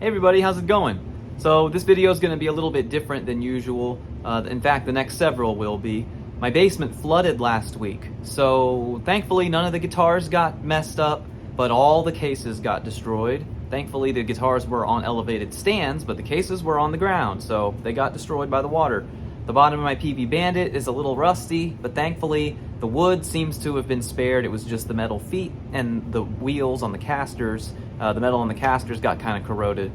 Hey everybody, how's it going? So this video is going to be a little bit different than usual. In fact, the next several will be. My basement flooded last week, so thankfully none of the guitars got messed up, but all the cases got destroyed. Thankfully the guitars were on elevated stands, but the cases were on the ground, so they got destroyed by the water. The bottom of my PV Bandit is a little rusty, but thankfully the wood seems to have been spared. It was just the metal feet and the wheels on the casters. The metal on the casters got kind of corroded.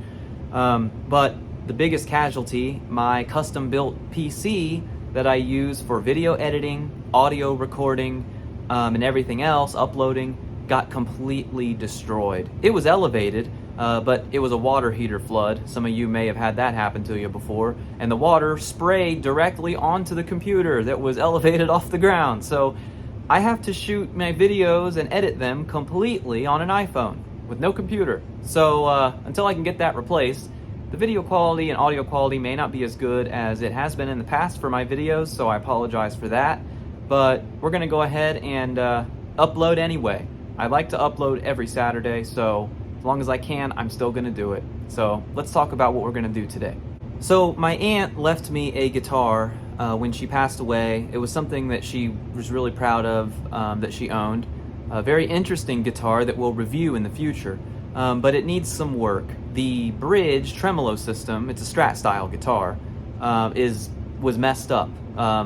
But the biggest casualty, my custom-built PC that I use for video editing, audio recording, and everything else, uploading, got completely destroyed. It was elevated, but it was a water heater flood. Some of you may have had that happen to you before. And the water sprayed directly onto the computer that was elevated off the ground. So I have to shoot my videos and edit them completely on an iPhone with no computer. So until I can get that replaced, the video quality and audio quality may not be as good as it has been in the past for my videos, so I apologize for that. But we're gonna go ahead and upload anyway. I like to upload every Saturday, so as long as I can, I'm still gonna do it. So let's talk about what we're gonna do today. So my aunt left me a guitar when she passed away. It was something that she was really proud of, that she owned. A very interesting guitar that we'll review in the future, but it needs some work. The bridge tremolo system, it's a Strat style guitar, was messed up.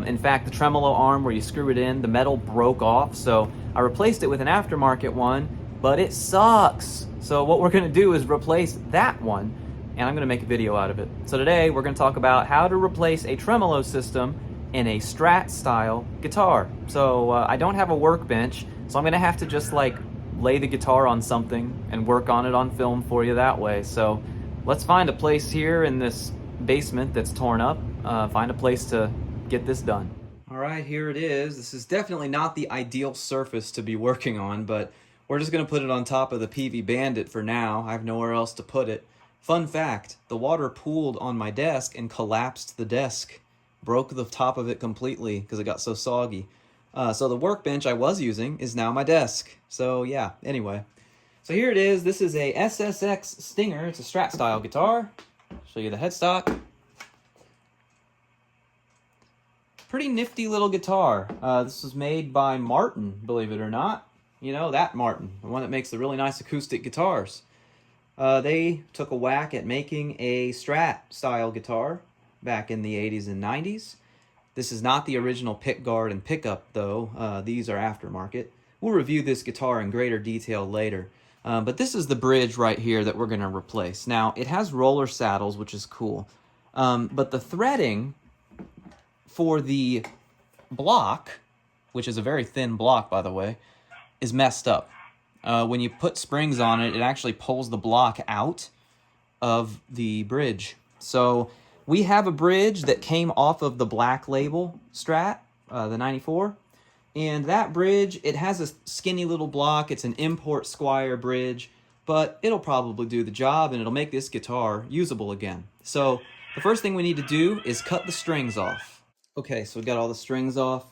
In fact, the tremolo arm where you screw it in, the metal broke off, so I replaced it with an aftermarket one, but it sucks. So what we're gonna do is replace that one, and I'm gonna make a video out of it. So today we're gonna talk about how to replace a tremolo system in a Strat style guitar. So I don't have a workbench, so I'm gonna have to just like lay the guitar on something and work on it on film for you that way. So let's find a place here in this basement that's torn up, find a place to get this done. All right, here it is. This is definitely not the ideal surface to be working on, but we're just gonna put it on top of the PV Bandit for now. I have nowhere else to put it. Fun fact, the water pooled on my desk and collapsed the desk. Broke the top of it completely because it got so soggy. So the workbench I was using is now my desk. So yeah, anyway. So here it is. This is a SSX Stinger. It's a Strat style guitar. Show you the headstock. Pretty nifty little guitar. This was made by Martin, believe it or not. You know, that Martin, the one that makes the really nice acoustic guitars. They took a whack at making a Strat style guitar back in the 80s and 90s. This is not the original pickguard and pickup though. These are aftermarket. We'll review this guitar in greater detail later. But this is the bridge right here that we're going to replace. Now, it has roller saddles, which is cool. But the threading for the block, which is a very thin block, by the way, is messed up. When you put springs on it, it actually pulls the block out of the bridge. So we have a bridge that came off of the Black Label Strat, the 94. And that bridge, it has a skinny little block. It's an import Squire bridge, but it'll probably do the job and it'll make this guitar usable again. So the first thing we need to do is cut the strings off. Okay, so we've got all the strings off.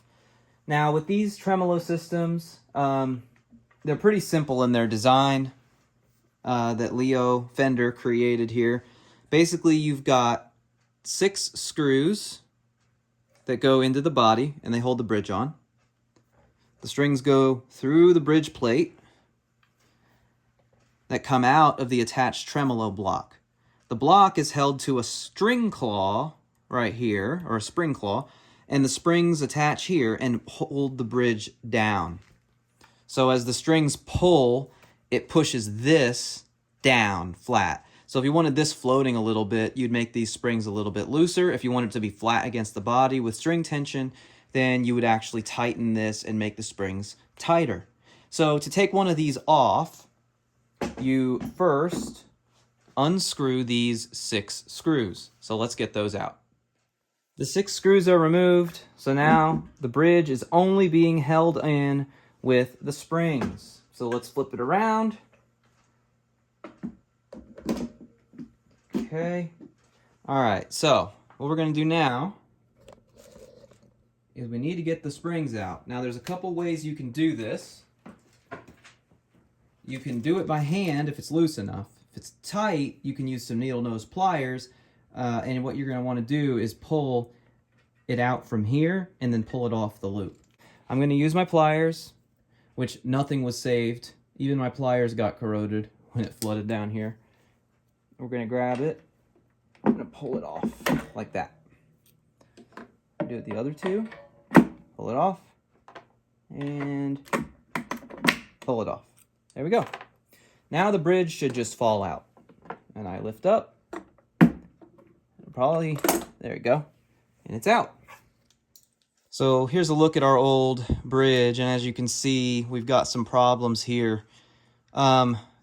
Now with these tremolo systems, they're pretty simple in their design that Leo Fender created here. Basically, you've got 6 screws that go into the body and they hold the bridge on. The strings go through the bridge plate that come out of the attached tremolo block. The block is held to a string claw right here, or a spring claw, and the springs attach here and hold the bridge down. So as the strings pull, it pushes this down flat. So if you wanted this floating a little bit, you'd make these springs a little bit looser. If you wanted it to be flat against the body with string tension, then you would actually tighten this and make the springs tighter. So to take one of these off, you first unscrew these 6 screws. So let's get those out. The 6 screws are removed, so now the bridge is only being held in with the springs. So let's flip it around. Okay. All right, so what we're going to do now is we need to get the springs out. Now there's a couple ways you can do this. You can do it by hand if it's loose enough. If it's tight, you can use some needle nose pliers, and what you're going to want to do is pull it out from here and then pull it off the loop. I'm going to use my pliers, which nothing was saved. Even my pliers got corroded when it flooded down here. We're going to grab it. I'm going to pull it off like that. Do it the other two. Pull it off. And pull it off. There we go. Now the bridge should just fall out. And I lift up. Probably, there we go. And it's out. So here's a look at our old bridge, and as you can see, we've got some problems here.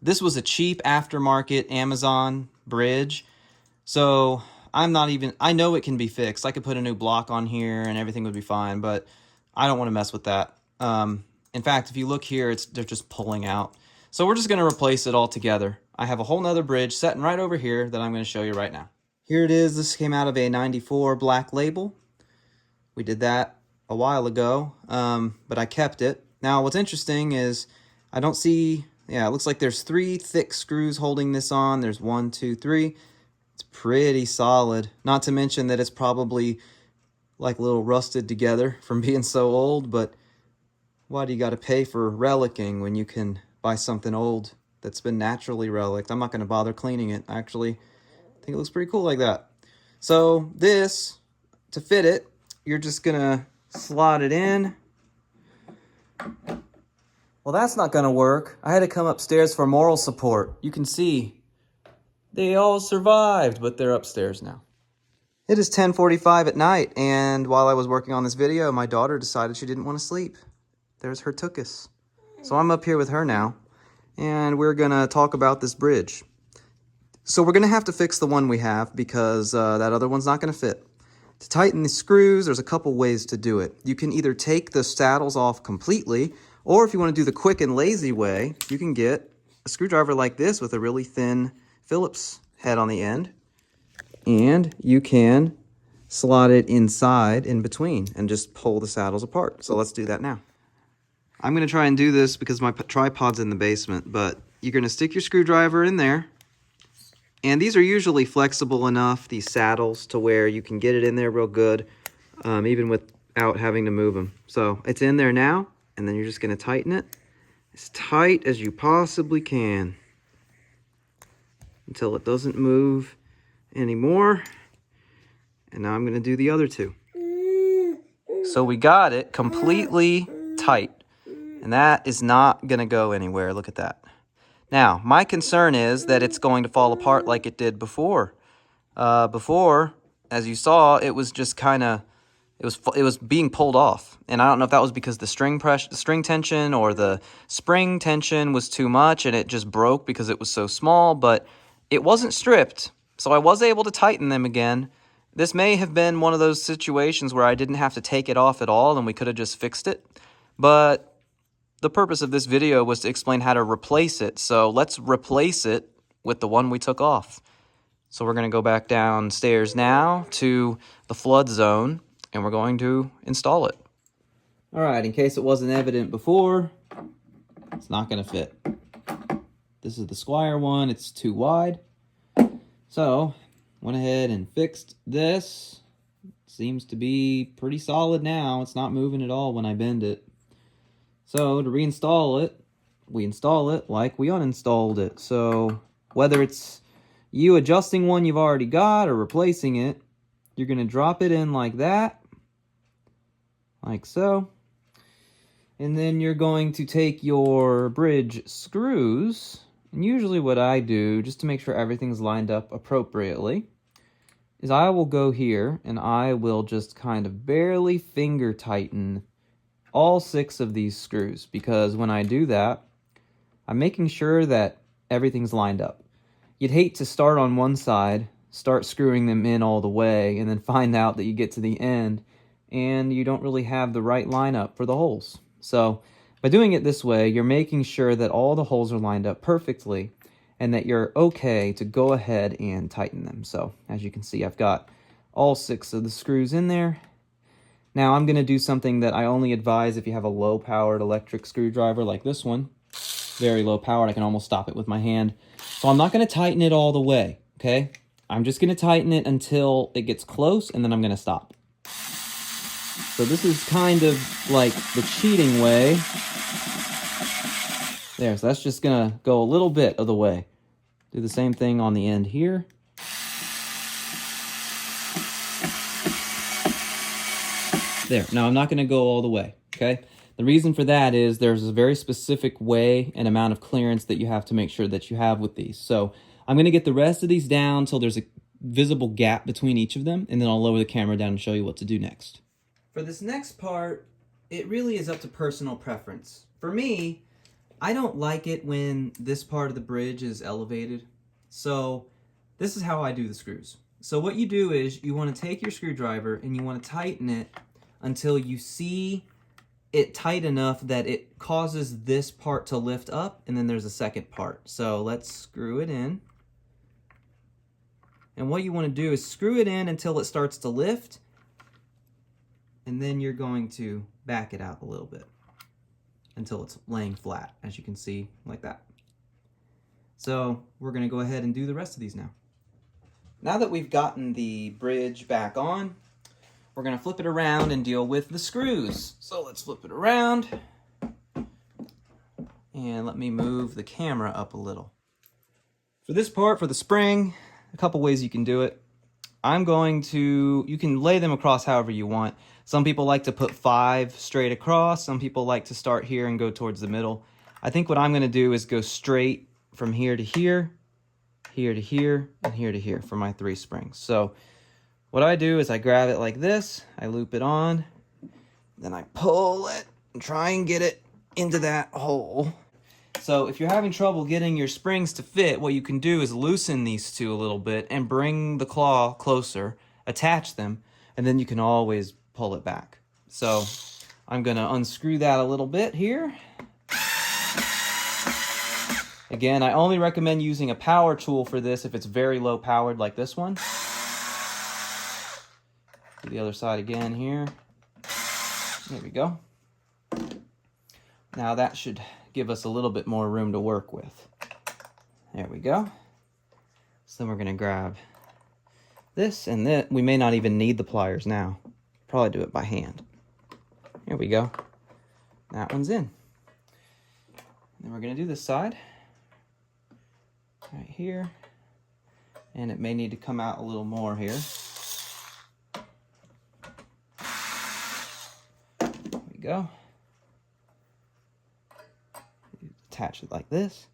This was a cheap aftermarket Amazon bridge, so I know it can be fixed. I could put a new block on here and everything would be fine, but I don't want to mess with that. In fact, if you look here, they're just pulling out. So we're just going to replace it all together. I have a whole nother bridge sitting right over here that I'm going to show you right now. Here it is. This came out of a 94 Black Label. We did that a while ago, but I kept it. Now, what's interesting is I don't see, it looks like there's 3 thick screws holding this on. There's 1, 2, 3. It's pretty solid. Not to mention that it's probably like a little rusted together from being so old, but why do you got to pay for relicking when you can buy something old that's been naturally relicked? I'm not going to bother cleaning it. Actually, I think it looks pretty cool like that. So this, to fit it, you're just going to slot it in. Well, that's not going to work. I had to come upstairs for moral support. You can see they all survived, but they're upstairs now. It is 10:45 at night, and while I was working on this video, my daughter decided she didn't want to sleep. There's her tuchus. So I'm up here with her now, and we're going to talk about this bridge. So we're going to have to fix the one we have because that other one's not going to fit. To tighten the screws, there's a couple ways to do it. You can either take the saddles off completely, or if you want to do the quick and lazy way, you can get a screwdriver like this with a really thin Phillips head on the end, and you can slot it inside in between and just pull the saddles apart. So let's do that now. I'm going to try and do this because my tripod's in the basement, but you're going to stick your screwdriver in there. And these are usually flexible enough, these saddles, to where you can get it in there real good, even without having to move them. So it's in there now, and then you're just going to tighten it as tight as you possibly can until it doesn't move anymore. And now I'm going to do the other two. So we got it completely tight, and that is not going to go anywhere. Look at that. Now, my concern is that it's going to fall apart like it did before. Before, as you saw, it was just kind of, it was being pulled off. And I don't know if that was because the string tension or the spring tension was too much and it just broke because it was so small, but it wasn't stripped. So I was able to tighten them again. This may have been one of those situations where I didn't have to take it off at all and we could have just fixed it. But the purpose of this video was to explain how to replace it. So let's replace it with the one we took off. So we're going to go back downstairs now to the flood zone, and we're going to install it. All right, in case it wasn't evident before, it's not going to fit. This is the Squire one. It's too wide. So went ahead and fixed this. Seems to be pretty solid now. It's not moving at all when I bend it. So to reinstall it, we install it like we uninstalled it. So whether it's you adjusting one you've already got or replacing it, you're going to drop it in like that, like so. And then you're going to take your bridge screws, and usually what I do, just to make sure everything's lined up appropriately, is I will go here and I will just kind of barely finger tighten all 6 of these screws, because when I do that, I'm making sure that everything's lined up. You'd hate to start on one side, start screwing them in all the way, and then find out that you get to the end and you don't really have the right lineup for the holes. So by doing it this way, you're making sure that all the holes are lined up perfectly and that you're okay to go ahead and tighten them. So as you can see, I've got all 6 of the screws in there. Now I'm going to do something that I only advise if you have a low-powered electric screwdriver like this one. Very low-powered. I can almost stop it with my hand. So I'm not going to tighten it all the way, okay? I'm just going to tighten it until it gets close, and then I'm going to stop. So this is kind of like the cheating way. There, so that's just going to go a little bit of the way. Do the same thing on the end here. There, now I'm not going to go all the way, okay? The reason for that is there's a very specific way and amount of clearance that you have to make sure that you have with these. So I'm going to get the rest of these down until there's a visible gap between each of them, and then I'll lower the camera down and show you what to do next. For this next part, it really is up to personal preference. For me, I don't like it when this part of the bridge is elevated. So this is how I do the screws. So what you do is you want to take your screwdriver and you want to tighten it until you see it tight enough that it causes this part to lift up, and then there's a second part. So let's screw it in. And what you want to do is screw it in until it starts to lift, and then you're going to back it out a little bit until it's laying flat, as you can see, like that. So we're going to go ahead and do the rest of these now. Now that we've gotten the bridge back on, we're going to flip it around and deal with the screws. So let's flip it around. And let me move the camera up a little. For this part, for the spring, a couple ways you can do it. You can lay them across however you want. Some people like to put 5 straight across. Some people like to start here and go towards the middle. I think what I'm going to do is go straight from here to here, here to here, and here to here for my 3 springs. So what I do is I grab it like this, I loop it on, then I pull it and try and get it into that hole. So if you're having trouble getting your springs to fit, what you can do is loosen these two a little bit and bring the claw closer, attach them, and then you can always pull it back. So I'm going to unscrew that a little bit here. Again, I only recommend using a power tool for this if it's very low powered like this one. Do the other side again here. There we go. Now that should give us a little bit more room to work with. There we go. So then we're going to grab this and this. We may not even need the pliers now. Probably do it by hand. Here we go. That one's in. Then we're going to do this side. Right here. And it may need to come out a little more here. There we go. Attach it like this.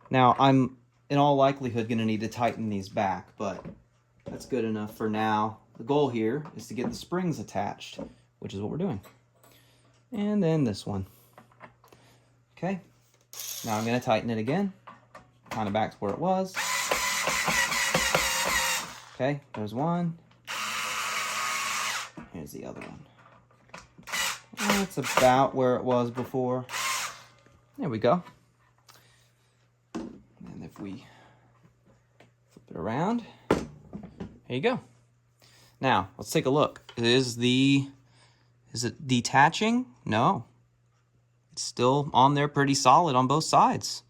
Now I'm in all likelihood going to need to tighten these back, but that's good enough for now. The goal here is to get the springs attached, which is what we're doing. And then this one. Okay. Now I'm going to tighten it again. Kind of back to where it was. Okay, there's one. Here's the other one. That's about where it was before. There we go. And if we flip it around, there you go. Now, let's take a look. Is it detaching? No. It's still on there pretty solid on both sides.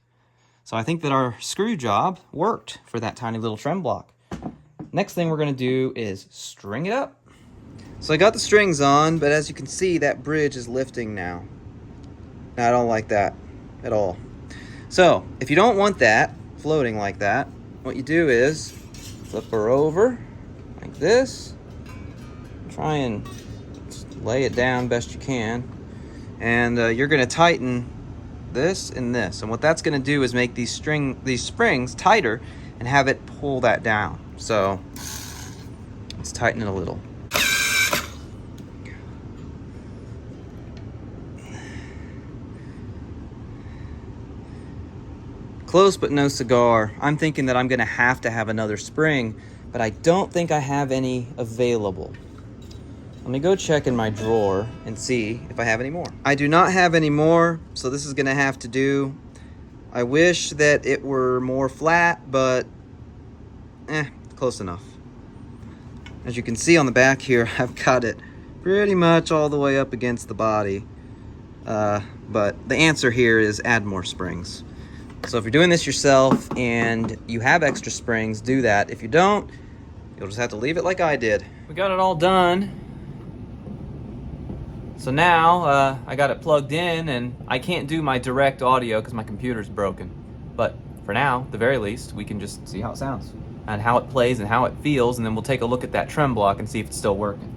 So I think that our screw job worked for that tiny little trem block. Next thing we're going to do is string it up. So I got the strings on, but as you can see, that bridge is lifting now. Now I don't like that at all. So if you don't want that floating like that, what you do is flip her over like this. Try and lay it down best you can. And you're going to tighten this and this. And what that's going to do is make these springs tighter and have it pull that down. So let's tighten it a little. Close but no cigar. I'm thinking that I'm going to have another spring, but I don't think I have any available. Let me go check in my drawer and see if I have any more. I do not have any more, so this is going to have to do. I wish that it were more flat, but close enough. As you can see on the back here, I've got it pretty much all the way up against the body. But the answer here is add more springs. So if you're doing this yourself and you have extra springs, do that. If you don't, you'll just have to leave it like I did. We got it all done. So now I got it plugged in, and I can't do my direct audio because my computer's broken. But for now, at the very least, we can just see how it sounds and how it plays and how it feels, and then we'll take a look at that trem block and see if it's still working.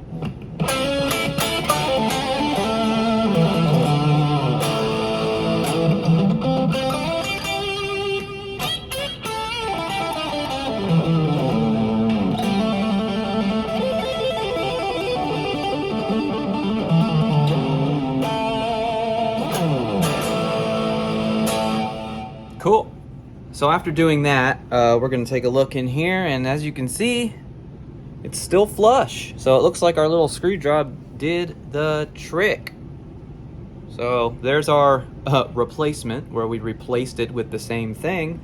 Cool. So after doing that, we're going to take a look in here, and as you can see, it's still flush. So it looks like our little screw job did the trick. So there's our replacement, where we replaced it with the same thing,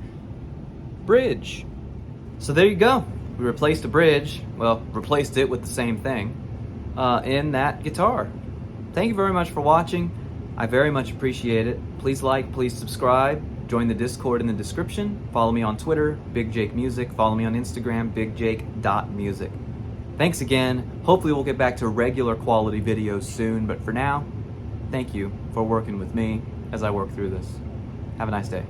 bridge. So there you go. We replaced a bridge, well, replaced it with the same thing in that guitar. Thank you very much for watching. I very much appreciate it. Please like, please subscribe. Join the Discord in the description. Follow me on Twitter, Big Jake Music. Follow me on Instagram, bigjake.music. Thanks again. Hopefully we'll get back to regular quality videos soon, but for now, thank you for working with me as I work through this. Have a nice day.